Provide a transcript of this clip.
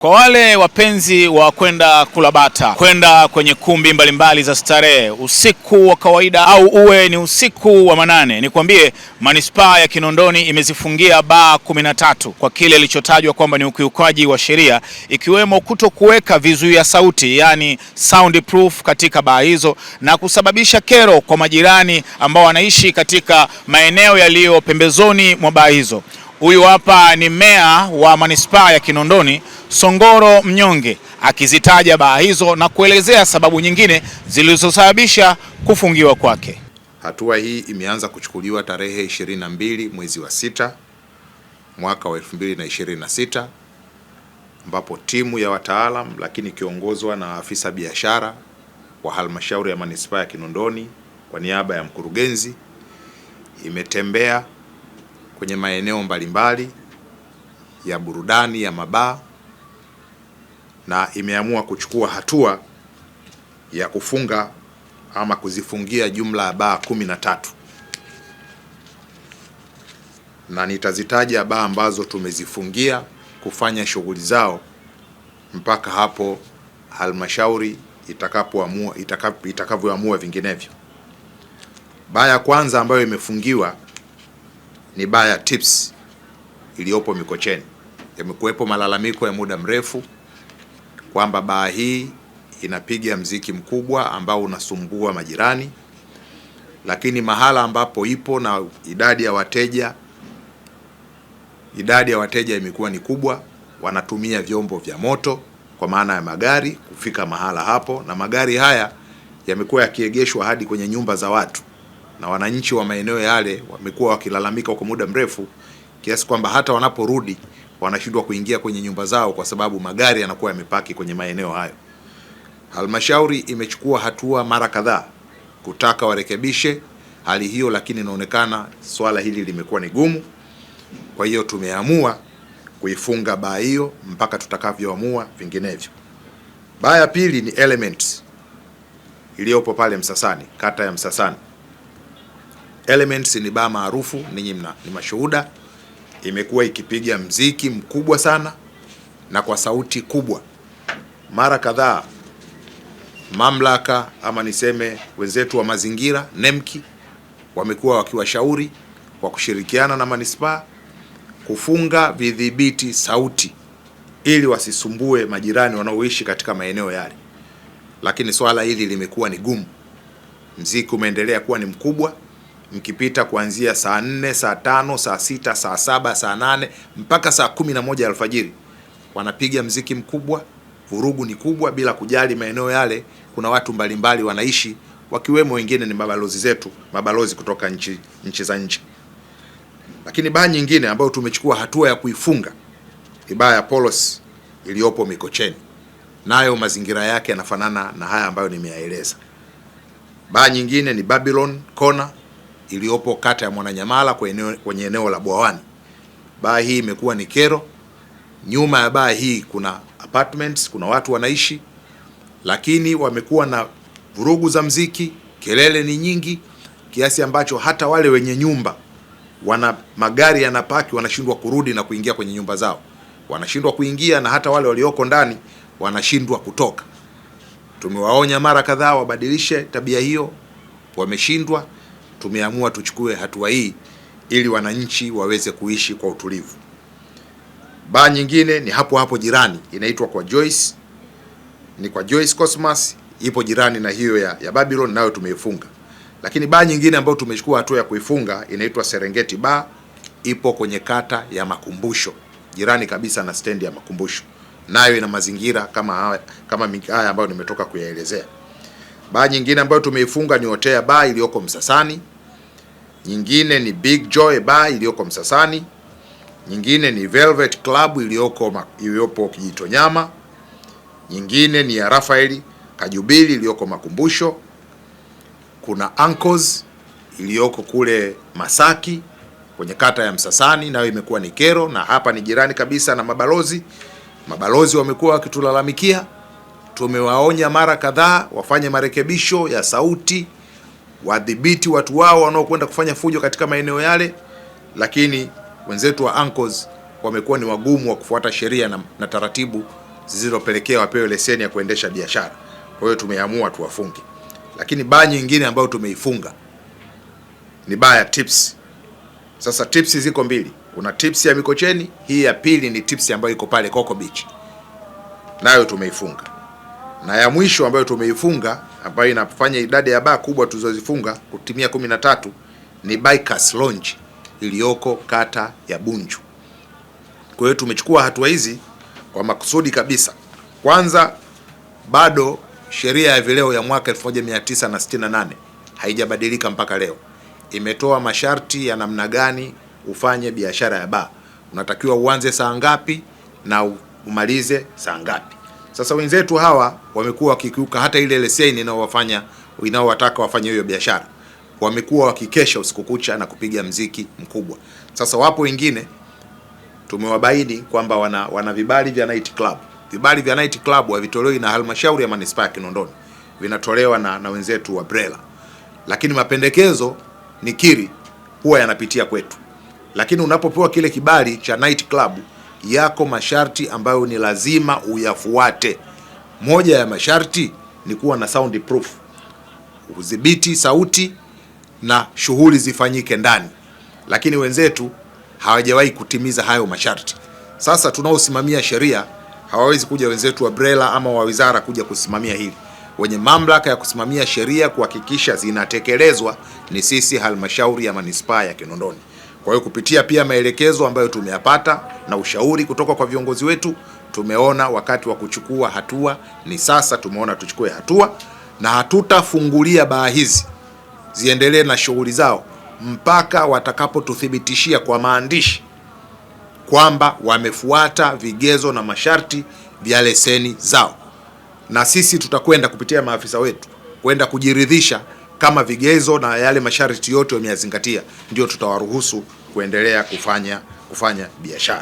Kwa wale wapenzi wa kwenda kulabata, kwenda kwenye kumbi mbalimbali za starehe usiku wa kawaida au uwe ni usiku wa manane, nikwambie manispaa ya Kinondoni imezifungia baa 13 kwa kile ilichotajwa kwamba ni ukiukaji wa sheria, ikiwemo kutokuweka vizuia sauti yani soundproof katika baa hizo na kusababisha kero kwa majirani ambao wanaishi katika maeneo yaliyo pembezoni mwa baa hizo. Huyu hapa ni meya wa manispaa ya Kinondoni, Songoro Mnyonge, akizitaja baa hizo na kuelezea sababu nyingine zilizosababisha kufungiwa kwake. Hatua hii imeanza kuchukuliwa tarehe 22 mwezi wa 6 mwaka wa 2026, ambapo timu ya wataalam lakini kiongozwa na afisa biashara wa halmashauri ya manispaa ya Kinondoni kwa niaba ya mkurugenzi imetembea kwenye maeneo mbalimbali ya burudani ya mabaa na imeamua kuchukua hatua ya kufunga ama kuzifungia jumla ya baa 13, na nitazitaja baa ambazo tumezifungia kufanya shughuli zao mpaka hapo halmashauri itakavyoamua vinginevyo. Baa ya kwanza ambayo imefungiwa ni baa ya Tips iliyopo Mikocheni. Yamekuwepo malalamiko ya muda mrefu kwamba baa hii inapiga mziki mkubwa ambao unasumbua majirani, lakini mahala ambapo ipo na idadi ya wateja imekuwa ni kubwa, wanatumia vyombo vya moto kwa maana ya magari kufika mahala hapo, na magari haya yamekuwa yakiegeshwa hadi kwenye nyumba za watu, na wananchi wa maeneo yale wamekuwa wakilalamika kwa muda mrefu kiasi kwamba hata wanaporudi wanashindwa kuingia kwenye nyumba zao kwa sababu magari yanakuwa yamepaki kwenye maeneo hayo. Halmashauri imechukua hatua mara kadhaa kutaka warekebishe hali hiyo, lakini inaonekana swala hili limekuwa ni gumu. Kwa hiyo tumeamua kuifunga baa hiyo mpaka tutakavyoamua vinginevyo. Baa ya pili ni Elements iliyopo pale Msasani, kata ya Msasani. Elements ni baa maarufu, ninyi ni mashuhuda. Imekuwa ikipiga mziki mkubwa sana na kwa sauti kubwa. Mara kadhaa mamlaka ama niseme wenzetu wa mazingira NEMKI wamekuwa wakiwashauri kwa kushirikiana na manispaa kufunga vidhibiti sauti ili wasisumbue majirani wanaoishi katika maeneo yale, lakini swala hili limekuwa ni gumu. Mziki umeendelea kuwa ni mkubwa, mkipita kuanzia saa 4, saa 5, saa 6, saa 7, saa 8 mpaka saa 11 alfajiri wanapiga mziki mkubwa. Vurugu ni kubwa bila kujali maeneo yale kuna watu mbalimbali wanaishi, wakiwemo wengine ni mabalozi kutoka nchi za nje. Lakini baa nyingine ambayo tumechukua hatua ya kuifunga ni baa ya Polos iliyopo Mikocheni, nayo mazingira yake yanafanana na haya ambayo nimeyaeleza. Baa nyingine ni Babylon Corner iliyopo kata ya Mwananyamala kwenye eneo la Bwawani. Baa hii imekuwa ni kero. Nyuma ya baa hii kuna apartments, kuna watu wanaishi, lakini wamekuwa na vurugu za mziki, kelele ni nyingi kiasi ambacho hata wale wenye nyumba magari yanapaki, wanashindwa kurudi na kuingia kwenye nyumba zao, wanashindwa kuingia, na hata wale walioko ndani wanashindwa kutoka. Tumewaonya mara kadhaa wabadilishe tabia hiyo, wameshindwa. Tumeamua tuchukue hatua hii ili wananchi waweze kuishi kwa utulivu. Baa nyingine ni hapo jirani, inaitwa kwa Joyce, ni kwa Joyce Cosmas, ipo jirani na hiyo ya Babylon, nayo tumeifunga. Lakini baa nyingine ambayo tumechukua hatua ya kuifunga inaitwa Serengeti Bar, ipo kwenye kata ya Makumbusho, jirani kabisa na stendi ya Makumbusho, nayo ina mazingira kama haya ambayo nimetoka kuyaelezea. Baa nyingine ambayo tumeifunga ni Hotel Bar iliyoko Msasani. Nyingine ni Big Joy Bar iliyoko Msasani. Nyingine ni Velvet Club iliyopo Kijitonyama. Nyingine ni ya Rafaeli Kajubili iliyoko Makumbusho. Kuna Ankles iliyoko kule Masaki kwenye kata ya Msasani, nayo imekuwa ni kero, na hapa ni jirani kabisa na mabalozi. Mabalozi wamekuwa wakitulalamikia, tumewaonya mara kadhaa wafanye marekebisho ya sauti, wadhibiti watu wao wanaokwenda kufanya fujo katika maeneo yale, lakini wenzetu wa Ankles wamekuwa ni wagumu wa kufuata sheria na taratibu zilizopelekea wapewe leseni ya kuendesha biashara. Kwa hiyo tumeamua tuwafunge. Lakini baa nyingine ambayo tumeifunga ni baa ya Tips. Sasa Tips ziko mbili. Kuna Tips ya Mikocheni, hii ya pili ni Tips ambayo iko pale Coco Beach. Nayo tumeifunga. Na ya mwisho ambayo tumeifunga, ambayo inafanya idadi ya baa kubwa tulizozifunga kutimia 13, ni Bikers Lounge iliyoko kata ya Bunju. Kwa hiyo tumechukua hatua hizi kwa makusudi kabisa. Kwanza, bado sheria ya vileo ya mwaka 1968 haijabadilika mpaka leo. Imetoa masharti ya namna gani ufanye biashara ya baa. Unatakiwa uanze saa ngapi na umalize saa ngapi. Sasa wenzetu hawa wamekuwa wakikiuka hata ile leseni inaowataka wafanye hiyo biashara. Wamekuwa wakikesha usiku kucha na kupiga mziki mkubwa. Sasa wapo wengine tumewabaini kwamba wana vibali vya night club. Vibali vya night club havitolewi na halmashauri ya manispaa ya Kinondoni, vinatolewa na wenzetu wa BRELA. Lakini mapendekezo nikiri huwa yanapitia kwetu. Lakini unapopewa kile kibali cha night club, yako masharti ambayo ni lazima uyafuate. Moja ya masharti ni kuwa na soundproof, udhibiti sauti na shughuli zifanyike ndani. Lakini wenzetu hawajawahi kutimiza hayo masharti. Sasa tunaosimamia sheria hawawezi kuja wenzetu wa BRELA ama wa wizara kuja kusimamia hili. Wenye mamlaka ya kusimamia sheria kuhakikisha zinatekelezwa ni sisi halmashauri ya manispaa ya Kinondoni. Kwa hiyo kupitia pia maelekezo ambayo tumeyapata na ushauri kutoka kwa viongozi wetu, tumeona wakati wa kuchukua hatua ni sasa. Tumeona tuchukue hatua, na hatutafungulia baa hizi ziendelee na shughuli zao mpaka watakapotuthibitishia kwa maandishi kwamba wamefuata vigezo na masharti vya leseni zao. Na sisi tutakwenda kupitia maafisa wetu kwenda kujiridhisha kama vigezo na yale masharti yote wameyazingatia, ndio tutawaruhusu kuendelea kufanya biashara.